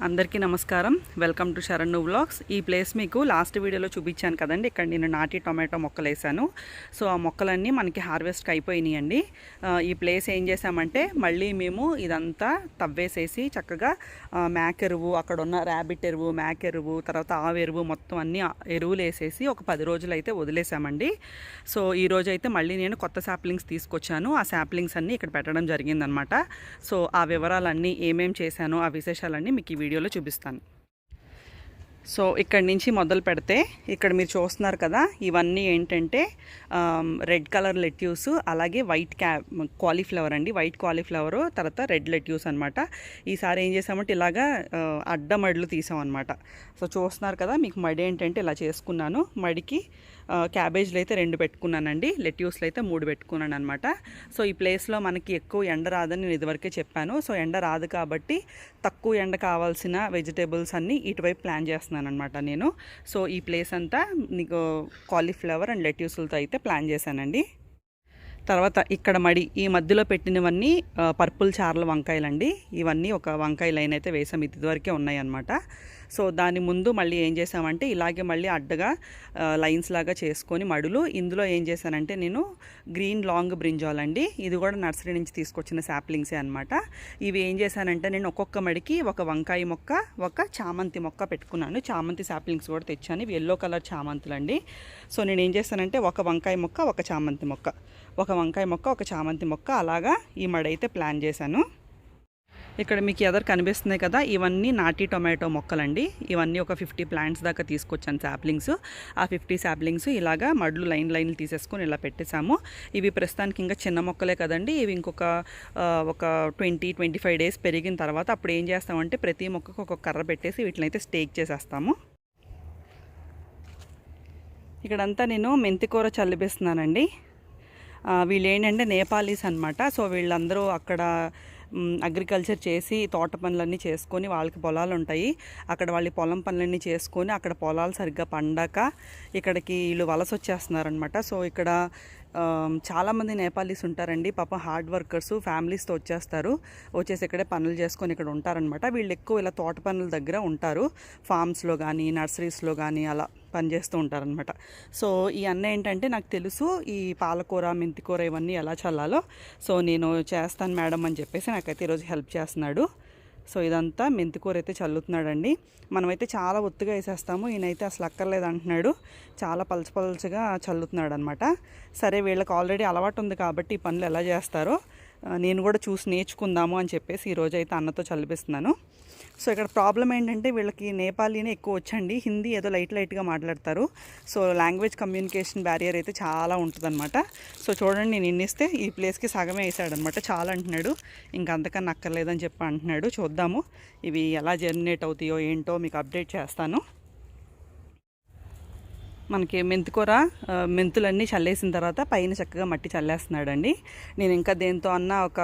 అందరికీ నమస్కారం. Welcome to Sharan vlogs. ఈ ప్లేస్ మీకు లాస్ట్ వీడియోలో చూపించాను కదండి. ఇక్కడ నేను నాటి టొమాటో మొక్కలు వేసాను. సో ఆ మొక్కలన్నీ మనకి హార్వెస్ట్కి అయిపోయినాయండి. ఈ ప్లేస్ ఏం చేసామంటే మళ్ళీ మేము ఇదంతా తవ్వేసేసి చక్కగా మేక ఎరువు, అక్కడ ఉన్న ర్యాబిట్ ఎరువు, మేక ఎరువు, తర్వాత ఆవు ఎరువు మొత్తం అన్ని ఎరువులు వేసేసి ఒక 10 రోజులు అయితే వదిలేసామండి. సో ఈ రోజు అయితే మళ్ళీ నేను కొత్త శాప్లింగ్స్ తీసుకొచ్చాను. ఆ శాప్లింగ్స్ అన్నీ ఇక్కడ పెట్టడం జరిగిందనమాట. సో ఆ వివరాలన్నీ ఏమేం చేశానో ఆ విశేషాలన్నీ మీకు ఈ వీడియోలో చూపిస్తాను. సో ఇక్కడి నుంచి మొదలు పెడితే ఇక్కడ మీరు చూస్తున్నారు కదా, ఇవన్నీ ఏంటంటే రెడ్ కలర్ లెట్యూస్, అలాగే వైట్ కాలీఫ్లవర్ అండి. వైట్ కాలీఫ్లవర్, తర్వాత రెడ్ లెట్యూస్ అనమాట. ఈసారి ఏం చేసామంటే ఇలాగా అడ్డమడులు తీసామన్నమాట. సో చూస్తున్నారు కదా, మీకు మడి ఏంటంటే ఇలా చేసుకున్నాను. మడికి క్యాబేజ్లు అయితే 2 పెట్టుకున్నానండి, లెట్యూస్లు అయితే 3 పెట్టుకున్నాను అనమాట. సో ఈ ప్లేస్లో మనకి ఎక్కువ ఎండ రాదని నేను ఇదివరకే చెప్పాను. సో ఎండ రాదు కాబట్టి తక్కువ ఎండ కావాల్సిన వెజిటేబుల్స్ అన్నీ ఇటువైపు ప్లాన్ చేస్తున్నాను అనమాట నేను. సో ఈ ప్లేస్ అంతా నీకు కాలీఫ్లవర్ అండ్ లెట్యూస్లతో అయితే ప్లాన్ చేశానండి. తర్వాత ఇక్కడ మడి ఈ మధ్యలో పెట్టినవన్నీ పర్పుల్ చార్ల వంకాయలండి. ఇవన్నీ ఒక వంకాయ లైన్ అయితే వేసాం, ఇదివరకే ఉన్నాయి అన్నమాట. సో దాని ముందు మళ్ళీ ఏం చేసామంటే ఇలాగే మళ్ళీ అడ్డగా లైన్స్ లాగా చేసుకొని మడులు, ఇందులో ఏం చేశానంటే నేను గ్రీన్ లాంగ్ బ్రింజాల్ అండి. ఇది కూడా నర్సరీ నుంచి తీసుకొచ్చిన శాప్లింగ్సే అనమాట. ఇవి ఏం చేశానంటే నేను ఒక్కొక్క మడికి ఒక వంకాయ మొక్క, ఒక చామంతి మొక్క పెట్టుకున్నాను. చామంతి శాప్లింగ్స్ కూడా తెచ్చాను. ఇవి ఎల్లో కలర్ చామంతులు అండి. సో నేను ఏం చేశానంటే ఒక వంకాయ మొక్క, ఒక చామంతి మొక్క, ఒక వంకాయ మొక్క, ఒక చామంతి మొక్క, అలాగా ఈ మడి అయితే ప్లాన్ చేశాను. ఇక్కడ మీకు ఎదరు కనిపిస్తున్నాయి కదా, ఇవన్నీ నాటి టొమాటో మొక్కలండి. ఇవన్నీ ఒక 50 ప్లాంట్స్ దాకా తీసుకొచ్చాను శాప్లింగ్స్. ఆ 50 శాప్లింగ్స్ ఇలాగా మడ్లు లైన్లు తీసేసుకొని ఇలా పెట్టేశాము. ఇవి ప్రస్తుతానికి ఇంకా చిన్న మొక్కలే కదండి. ఇవి ఇంకొక 20-25 డేస్ పెరిగిన తర్వాత అప్పుడు ఏం చేస్తామంటే ప్రతి మొక్కకు ఒక కర్ర పెట్టేసి వీటిని అయితే స్టేక్ చేసేస్తాము. ఇక్కడంతా నేను మెంతికూర చల్లిపిస్తున్నానండి. వీళ్ళు ఏంటంటే నేపాలీస్ అనమాట. సో వీళ్ళందరూ అక్కడ అగ్రికల్చర్ చేసి తోట పనులన్నీ చేసుకొని, వాళ్ళకి పొలాలు ఉంటాయి, అక్కడ వాళ్ళ పొలం పనులన్నీ చేసుకొని అక్కడ పొలాలు సరిగ్గా పండాక ఇక్కడికి వీళ్ళు వలస వచ్చేస్తున్నారనమాట. సో ఇక్కడ చాలామంది నేపాలీస్ ఉంటారండి. పాపం హార్డ్ వర్కర్స్, ఫ్యామిలీస్తో వచ్చేసి ఇక్కడే పనులు చేసుకొని ఇక్కడ ఉంటారనమాట. వీళ్ళు ఎక్కువ ఇలా తోట పనుల దగ్గర ఉంటారు, ఫామ్స్లో కానీ నర్సరీస్లో కానీ అలా పనిచేస్తూ ఉంటారనమాట. సో ఈ అన్న ఏంటంటే నాకు తెలుసు ఈ పాలకూర, మెంతికూర ఇవన్నీ ఎలా చల్లాలో. సో నేను చేస్తాను మేడం అని చెప్పేసి నాకైతే ఈరోజు హెల్ప్ చేస్తున్నాడు. సో ఇదంతా మెంతికూర అయితే చల్లుతున్నాడండి. మనమైతే చాలా ఒత్తుగా వేసేస్తాము, ఈయనైతే అసలు అక్కర్లేదు అంటున్నాడు. చాలా పలచగా చల్లుతున్నాడు అనమాట. సరే వీళ్ళకి ఆల్రెడీ అలవాటు ఉంది కాబట్టి ఈ పనులు ఎలా చేస్తారో నేను కూడా చూసి నేర్చుకుందాము అని చెప్పేసి ఈరోజు అయితే అన్నతో చల్లిపిస్తున్నాను. సో ఇక్కడ ప్రాబ్లం ఏంటంటే వీళ్ళకి నేపాలీనే ఎక్కువ వచ్చండి, హిందీ ఏదో లైట్గా మాట్లాడతారు. సో లాంగ్వేజ్ కమ్యూనికేషన్ బ్యారియర్ అయితే చాలా ఉంటుందన్నమాట. సో చూడండి, నేను ఇన్నిస్తే ఈ ప్లేస్కి సగమే వేసాడనమాట. చాలా అంటున్నాడు, ఇంకా అంతకన్నా అక్కర్లేదని చెప్పి అంటున్నాడు. చూద్దాము ఇవి ఎలా జర్మినేట్ అవుతాయో ఏంటో మీకు అప్డేట్ చేస్తాను. మనకి మెంతికూర మెంతులన్నీ చల్లేసిన తర్వాత పైన చక్కగా మట్టి చల్లేస్తున్నాడండి. నేను ఇంకా దేంతో అన్నా ఒక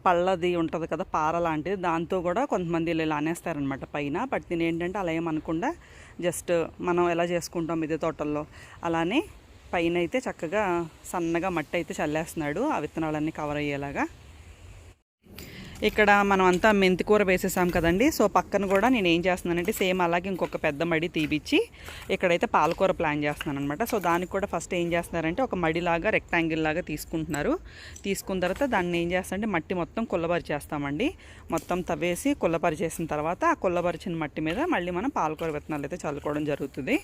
పళ్ళది ఉంటుంది కదా, పార లాంటిది, దాంతో కూడా కొంతమంది ఇలా అనేస్తారనమాట పైన. బట్ నేను ఏంటంటే అలా ఏమనకుండా జస్ట్ మనం ఎలా చేసుకుంటాం మిద్దె తోటల్లో అలానే పైన అయితే చక్కగా సన్నగా మట్టి అయితే చల్లేస్తున్నాడు, ఆ విత్తనాలన్నీ కవర్ అయ్యేలాగా. ఇక్కడ మనం అంతా మెంతికూర వేసేసాం కదండి. సో పక్కన కూడా నేను ఏం చేస్తున్నానంటే సేమ్ అలాగే ఇంకొక పెద్ద మడి తీపిచ్చి ఇక్కడైతే పాలకూర ప్లాన్ చేస్తున్నాను అనమాట. సో దానికి కూడా ఫస్ట్ ఏం చేస్తున్నారంటే ఒక మడిలాగా రెక్టాంగిల్ లాగా తీసుకుంటున్నారు. తీసుకున్న తర్వాత దాన్ని ఏం చేస్తారంటే మట్టి మొత్తం కుల్లబరిచేస్తామండి. మొత్తం తవ్వేసి కుల్లబరిచేసిన తర్వాత ఆ కుల్లబరిచిన మట్టి మీద మళ్ళీ మనం పాలకూర విత్తనాలు అయితే చల్లుకోవడం జరుగుతుంది.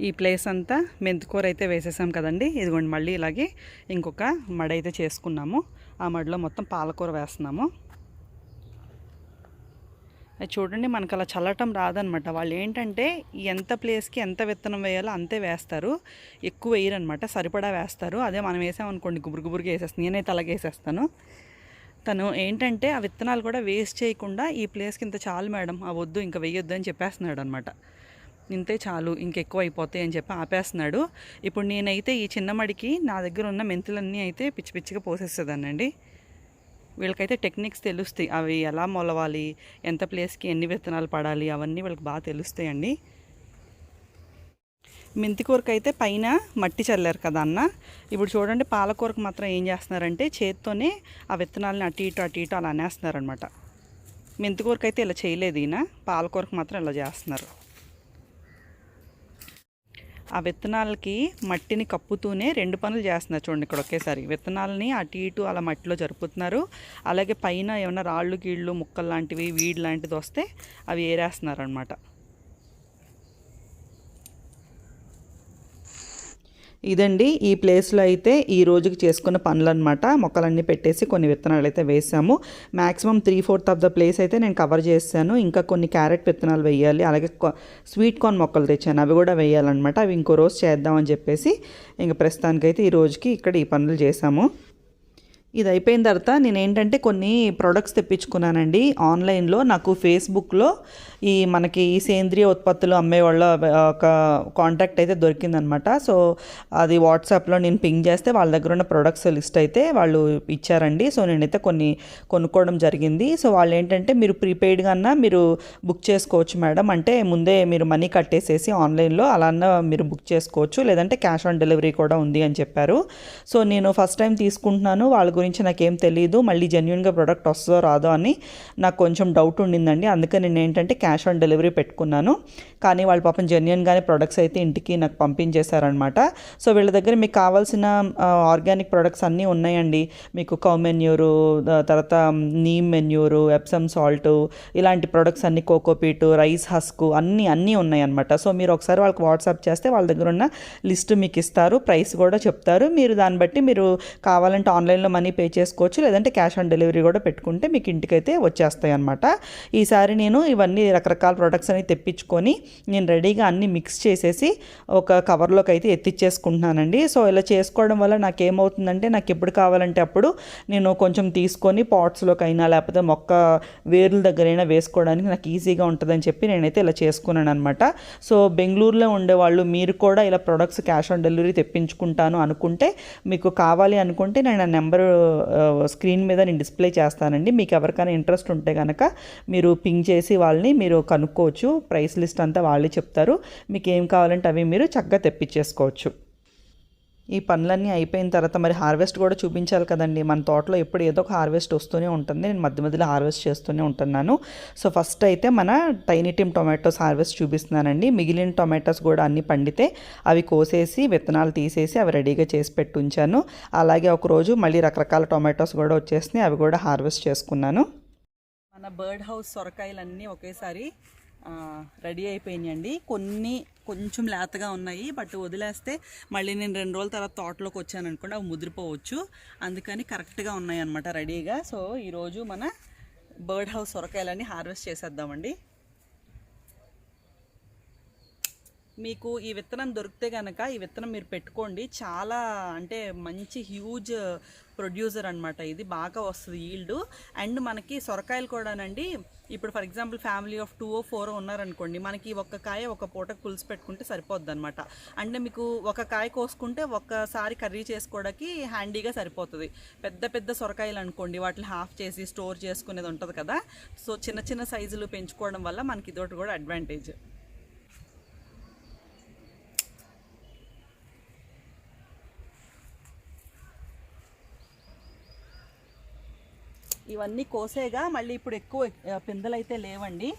ఈ ప్లేస్ అంతా మెంతికూర అయితే వేసేసాం కదండి. ఇదిగోండి మళ్ళీ ఇలాగే ఇంకొక మడి అయితే చేసుకున్నాము. ఆ మడిలో మొత్తం పాలకూర వేస్తున్నాము. అది చూడండి, మనకు అలా చల్లటం రాదనమాట. వాళ్ళు ఏంటంటే ఎంత ప్లేస్కి ఎంత విత్తనం వేయాలో అంతే వేస్తారు, ఎక్కువ వేయరనమాట, సరిపడా వేస్తారు. అదే మనం వేసామనుకోండి గుబురుగా వేసేస్తాను. నేనైతే అలాగే వేసేస్తాను. తను ఏంటంటే ఆ విత్తనాలు కూడా వేస్ట్ చేయకుండా ఈ ప్లేస్కి ఇంత చాలు మేడం, ఆ వద్దు ఇంకా వేయొద్దు అని చెప్పేస్తున్నాడు అనమాట. ఇంతే చాలు, ఇంకెక్కువ అయిపోతాయి అని చెప్పి ఆపేస్తున్నాడు. ఇప్పుడు నేనైతే ఈ చిన్న మడికి నా దగ్గర ఉన్న మెంతులన్నీ అయితే పిచ్చిగా పోసేసేదానండి. వీళ్ళకైతే టెక్నిక్స్ తెలుస్తాయి, అవి ఎలా మొలవాలి, ఎంత ప్లేస్కి ఎన్ని విత్తనాలు పడాలి, అవన్నీ వీళ్ళకి బాగా తెలుస్తాయండి. మెంతికూరకి అయితే పైన మట్టి చల్లారు కదా అన్న. ఇప్పుడు చూడండి పాలకూరకు మాత్రం ఏం చేస్తున్నారంటే చేత్తోనే ఆ విత్తనాలని అటు ఇటు అలా అనేస్తున్నారనమాట. మెంతికూరకు అయితే ఇలా చేయలేదు ఈయన, పాలకూరకు మాత్రం ఇలా చేస్తున్నారు. ఆ విత్తనాలకి మట్టిని కప్పుతూనే 2 పనులు చేస్తున్నారు చూడండి ఇక్కడ ఒకేసారి. విత్తనాలని అటు ఇటు అలా మట్టిలో జరుపుతున్నారు, అలాగే పైన ఏమైనా రాళ్ళు గీళ్ళు ముక్కలు లాంటివి వీడ్ లాంటిది వస్తే అవి ఏరేస్తున్నారు అనమాట. ఇదండి ఈ ప్లేస్లో అయితే ఈ రోజుకి చేసుకున్న పనులు అనమాట. మొక్కలన్నీ పెట్టేసి కొన్ని విత్తనాలు అయితే వేసాము. మ్యాక్సిమం 3/4 ఆఫ్ ద ప్లేస్ అయితే నేను కవర్ చేశాను. ఇంకా కొన్ని క్యారెట్ విత్తనాలు వేయాలి, అలాగే స్వీట్ కార్న్ మొక్కలు తెచ్చాను, అవి కూడా వేయాలన్నమాట. అవి ఇంకో రోజు చేద్దామని చెప్పేసి ఇంకా ప్రస్తుతానికైతే ఈ రోజుకి ఇక్కడ ఈ పనులు చేసాము. ఇది అయిపోయిన తర్వాత నేను ఏంటంటే కొన్ని ప్రొడక్ట్స్ తెప్పించుకున్నానండి ఆన్లైన్లో. నాకు ఫేస్బుక్లో మనకి ఈ సేంద్రియ ఉత్పత్తులు అమ్మే వాళ్ళ ఒక కాంటాక్ట్ అయితే దొరికిందనమాట. సో అది వాట్సాప్లో నేను పింగ్ చేస్తే వాళ్ళ దగ్గర ఉన్న ప్రొడక్ట్స్ లిస్ట్ అయితే వాళ్ళు ఇచ్చారండి. సో నేనైతే కొన్ని కొనుక్కోవడం జరిగింది. సో వాళ్ళు ఏంటంటే మీరు ప్రీపెయిడ్గా అన్నా మీరు బుక్ చేసుకోవచ్చు మేడం, అంటే ముందే మీరు మనీ కట్టేసేసి ఆన్లైన్లో అలా మీరు బుక్ చేసుకోవచ్చు, లేదంటే క్యాష్ ఆన్ డెలివరీ కూడా ఉంది అని చెప్పారు. సో నేను ఫస్ట్ టైం తీసుకుంటున్నాను, వాళ్ళ గురించి నాకేం తెలియదు, మళ్ళీ జెన్యున్గా ప్రోడక్ట్ వస్తుందో రాదో అని నాకు కొంచెం డౌట్ ఉండిందండి. అందుకని నేను ఏంటంటే క్యాష్ ఆన్ డెలివరీ పెట్టుకున్నాను. కానీ వాళ్ళు పాపం జెన్యున్గానే ప్రొడక్ట్స్ అయితే ఇంటికి నాకు పంపించేశారనమాట. సో వీళ్ళ దగ్గర మీకు కావాల్సిన ఆర్గానిక్ ప్రొడక్ట్స్ అన్నీ ఉన్నాయండి. మీకు కౌ మెన్యూరు, తర్వాత నీమ్ మెన్యూరు, ఎప్సమ్ సాల్ట్, ఇలాంటి ప్రొడక్ట్స్ అన్నీ, కోకోపీటు, రైస్ హస్క్ అన్నీ ఉన్నాయన్నమాట. సో మీరు ఒకసారి వాళ్ళకి వాట్సాప్ చేస్తే వాళ్ళ దగ్గర ఉన్న లిస్ట్ మీకు ఇస్తారు, ప్రైస్ కూడా చెప్తారు. మీరు దాన్ని బట్టి మీరు కావాలంటే ఆన్లైన్లో మనీ పే చేసుకోవచ్చు, లేదంటే క్యాష్ ఆన్ డెలివరీ కూడా పెట్టుకుంటే మీకు ఇంటికైతే వచ్చేస్తాయి అన్నమాట. ఈసారి నేను ఇవన్నీ రకరకాల ప్రొడక్ట్స్ అని తెప్పించుకొని నేను రెడీగా అన్నీ మిక్స్ చేసేసి ఒక కవర్లోకి అయితే ఎత్తిచ్చేసుకుంటున్నానండి. సో ఇలా చేసుకోవడం వల్ల నాకు ఏమవుతుందంటే నాకు ఎప్పుడు కావాలంటే అప్పుడు నేను కొంచెం తీసుకొని పాట్స్లోకైనా లేకపోతే మొక్క వేర్ల దగ్గరైనా వేసుకోవడానికి నాకు ఈజీగా ఉంటుందని చెప్పి నేనైతే ఇలా చేసుకున్నాను అనమాట. సో బెంగళూరులో ఉండేవాళ్ళు మీరు కూడా ఇలా ప్రొడక్ట్స్ క్యాష్ ఆన్ డెలివరీ తెప్పించుకుంటాను అనుకుంటే, మీకు కావాలి అనుకుంటే నేను ఆ నెంబర్ స్క్రీన్ మీద నేను డిస్ప్లే చేస్తానండి. మీకు ఎవరికైనా ఇంట్రెస్ట్ ఉంటే కనుక మీరు పింగ్ చేసి వాళ్ళని మీరు కనుక్కోవచ్చు. ప్రైస్ లిస్ట్ అంతా వాళ్ళే చెప్తారు. మీకు ఏం కావాలంటే అవి మీరు చక్కగా తెప్పించేసుకోవచ్చు. ఈ పనులన్నీ అయిపోయిన తర్వాత మరి హార్వెస్ట్ కూడా చూపించాలి కదండి. మన తోటలో ఎప్పుడు ఏదో ఒక హార్వెస్ట్ వస్తూనే ఉంటుంది, నేను మధ్య మధ్యలో హార్వెస్ట్ చేస్తూనే ఉంటున్నాను. సో ఫస్ట్ అయితే మన టైనీ టీమ్ టొమాటోస్ హార్వెస్ట్ చూపిస్తున్నానండి. మిగిలిన టొమాటోస్ కూడా అన్నీ పండితే అవి కోసేసి విత్తనాలు తీసేసి అవి రెడీగా చేసి పెట్టి ఉంచాను. అలాగే ఒకరోజు మళ్ళీ రకరకాల టొమాటోస్ కూడా వచ్చేసినాయి, అవి కూడా హార్వెస్ట్ చేసుకున్నాను. మన బర్డ్ హౌస్ సొరకాయలన్నీ ఒకేసారి రెడీ అయిపోయినాయండి. కొన్ని కొంచెం లేతగా ఉన్నాయి, బట్ వదిలేస్తే మళ్ళీ నేను 2 రోజుల తర్వాత తోటలోకి వచ్చాను అనుకోండి అవి ముదిరిపోవచ్చు. అందుకని కరెక్ట్గా ఉన్నాయి అన్నమాట రెడీగా. సో ఈరోజు మన బర్డ్ హౌస్ సొరకాయలన్నీ హార్వెస్ట్ చేసేద్దామండి. మీకు ఈ విత్తనం దొరికితే కనుక ఈ విత్తనం మీరు పెట్టుకోండి. చాలా అంటే మంచి హ్యూజ్ ప్రొడ్యూసర్ అనమాట, ఇది బాగా వస్తుంది ఈల్డ్. అండ్ మనకి సొరకాయలు కూడానండి, ఇప్పుడు for example family of 2 or 4 ఉన్నారనుకోండి, మనకి ఒక కాయ ఒక పూటకు పులుసు పెట్టుకుంటే సరిపోద్ది అనమాట. అంటే మీకు ఒక కాయ కోసుకుంటే ఒక్కసారి కర్రీ చేసుకోవడానికి హ్యాండీగా సరిపోతుంది. పెద్ద పెద్ద సొరకాయలు అనుకోండి, వాటిని హాఫ్ చేసి స్టోర్ చేసుకునేది ఉంటుంది కదా. సో చిన్న చిన్న సైజులు పెంచుకోవడం వల్ల మనకి ఇదొకటి కూడా అడ్వాంటేజ్. ఇవన్నీ కోసేగా మళ్ళీ ఇప్పుడు ఎక్కువ పిందెలు అయితే లేవండి,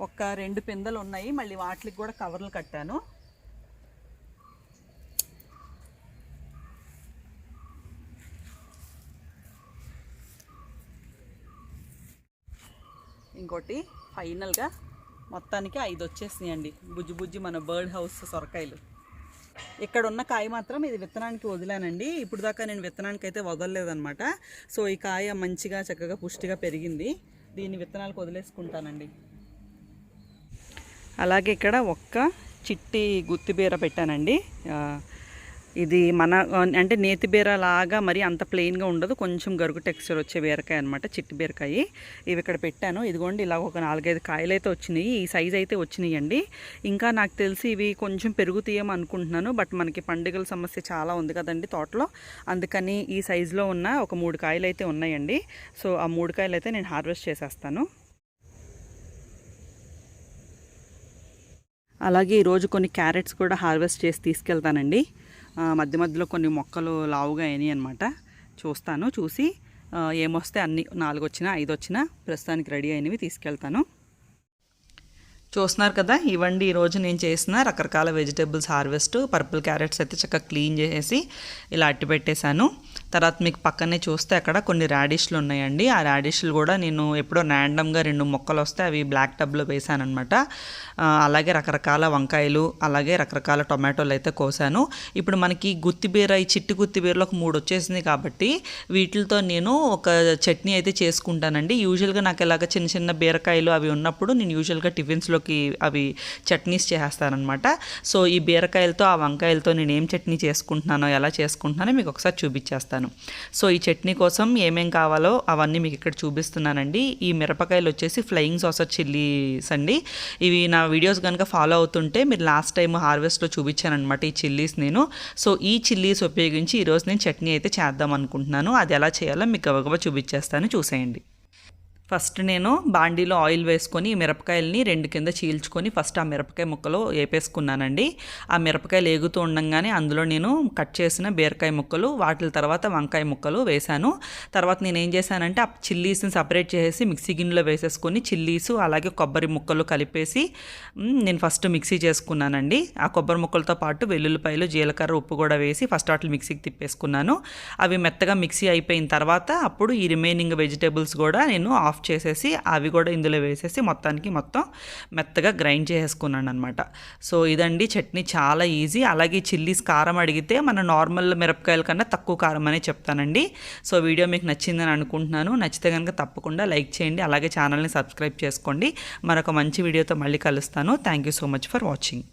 ఒక 2 పిందెలు ఉన్నాయి. మళ్ళీ వాటికి కూడా కవర్లు కట్టాను. ఇంకోటి ఫైనల్గా మొత్తానికి 5 వచ్చేసినాయండి బుజ్జి బుజ్జి మన బర్డ్ హౌస్ సొరకాయలు. ఇక్కడ ఉన్న కాయ మాత్రం ఇది విత్తనానికి వదిలానండి. ఇప్పుడు దాకా నేను విత్తనానికి అయితే వదలలేదనమాట. సో ఈ కాయ మంచిగా చక్కగా పుష్టిగా పెరిగింది, దీన్ని విత్తనాలకు వదిలేసుకుంటానండి. అలాగే ఇక్కడ ఒక్క చిట్టి గుత్తిబీర పెట్టానండి. ఇది మన అంటే నేతి బీర లాగా మరి అంత ప్లెయిన్గా ఉండదు, కొంచెం గరుగు టెక్స్చర్ వచ్చే బీరకాయ అనమాట, చిట్టి బీరకాయ. ఇవి ఇక్కడ పెట్టాను. ఇదిగోండి ఇలా ఒక 4-5 కాయలు అయితే వచ్చినాయి, ఈ సైజ్ అయితే వచ్చినాయి అండి. ఇంకా నాకు తెలిసి ఇవి కొంచెం పెరుగుతాయేమో అనుకుంటున్నాను, బట్ మనకి పండుగల సమస్య చాలా ఉంది కదండి తోటలో, అందుకని ఈ సైజులో ఉన్న ఒక 3 కాయలు అయితే ఉన్నాయండి. సో ఆ 3 కాయలు అయితే నేను హార్వెస్ట్ చేసేస్తాను. అలాగే ఈరోజు కొన్ని క్యారెట్స్ కూడా హార్వెస్ట్ చేసి తీసుకెళ్తానండి. మధ్య మధ్యలో కొన్ని మొక్కలు లావుగా అయినాయి అనమాట, చూస్తాను, చూసి ఏమొస్తే అన్ని 4 వచ్చినా 5 వచ్చినా ప్రస్తుతానికి రెడీ అయినవి తీసుకెళ్తాను. చూస్తున్నారు కదా, ఇవ్వండి ఈరోజు నేను చేసిన రకరకాల వెజిటేబుల్స్ హార్వెస్ట్. పర్పుల్ క్యారెట్స్ అయితే చక్కగా క్లీన్ చేసేసి ఇలా అట్టి పెట్టేశాను. తర్వాత మీకు పక్కనే చూస్తే అక్కడ కొన్ని రాడిష్లు ఉన్నాయండి. ఆ రాడిష్లు కూడా నేను ఎప్పుడో ర్యాండమ్గా 2 మొక్కలు వస్తే అవి బ్లాక్ టబ్లో వేసాను అనమాట. అలాగే రకరకాల వంకాయలు, అలాగే రకరకాల టొమాటోలు అయితే కోసాను. ఇప్పుడు మనకి గుత్తిబీర, ఈ చిట్టి గుత్తిబీరలో ఒక 3 వచ్చేసింది కాబట్టి వీటితో నేను ఒక చట్నీ అయితే చేసుకుంటానండి. యూజువల్గా నాకు ఇలాగ చిన్న చిన్న బీరకాయలు అవి ఉన్నప్పుడు నేను యూజువల్గా టిఫిన్స్లో అవి చట్నీస్ చేస్తానన్నమాట. సో ఈ బీరకాయలతో ఆ వంకాయలతో నేను ఏం చట్నీ చేసుకుంటున్నానో, ఎలా చేసుకుంటున్నానో మీకు ఒకసారి చూపించేస్తాను. సో ఈ చట్నీ కోసం ఏమేం కావాలో అవన్నీ మీకు ఇక్కడ చూపిస్తున్నానండి. ఈ మిరపకాయలు వచ్చేసి ఫ్లయింగ్ సాసర్ చిల్లీస్ అండి. ఇవి నా వీడియోస్ కనుక ఫాలో అవుతుంటే మీరు లాస్ట్ టైం హార్వెస్ట్లో చూపించాను అనమాట ఈ చిల్లీస్ నేను. సో ఈ చిల్లీస్ ఉపయోగించి ఈరోజు నేను చట్నీ అయితే చేద్దాం అనుకుంటున్నాను. అది ఎలా చేయాలో మీకు గబగబా చూపించేస్తాను, చూసేయండి. ఫస్ట్ నేను బాండీలో ఆయిల్ వేసుకొని ఈ మిరపకాయలని 2 కింద చీల్చుకొని ఫస్ట్ ఆ మిరపకాయ ముక్కలు వేపేసుకున్నానండి. ఆ మిరపకాయలు ఏగుతూ ఉండగానే అందులో నేను కట్ చేసిన బీరకాయ ముక్కలు, వాటి తర్వాత వంకాయ ముక్కలు వేశాను. తర్వాత నేను ఏం చేశానంటే ఆ చిల్లీస్ని సపరేట్ చేసి మిక్సీ గిన్నెలో వేసేసుకొని చిల్లీసు అలాగే కొబ్బరి ముక్కలు కలిపేసి నేను ఫస్ట్ మిక్సీ చేసుకున్నానండి. ఆ కొబ్బరి ముక్కలతో పాటు వెల్లుల్లిపాయలు, జీలకర్ర, ఉప్పు కూడా వేసి ఫస్ట్ వాటిని మిక్సీకి తిప్పేసుకున్నాను. అవి మెత్తగా మిక్సీ అయిపోయిన తర్వాత అప్పుడు ఈ రిమైనింగ్ వెజిటేబుల్స్ కూడా నేను ఆఫ్ చేసేసి అవి కూడా ఇందులో వేసేసి మొత్తం మెత్తగా గ్రైండ్ చేసేసుకున్నాను అనమాట. సో ఇదండి చట్నీ, చాలా ఈజీ. అలాగే చిల్లీస్ కారం అడిగితే మన నార్మల్ మిరపకాయల కన్నా తక్కువ కారం అనే చెప్తానండి. సో వీడియో మీకు నచ్చిందని అనుకుంటున్నాను. నచ్చితే కనుక తప్పకుండా లైక్ చేయండి, అలాగే ఛానల్ని సబ్స్క్రైబ్ చేసుకోండి. మరొక మంచి వీడియోతో మళ్ళీ కలుస్తాను. Thank you so much for watching.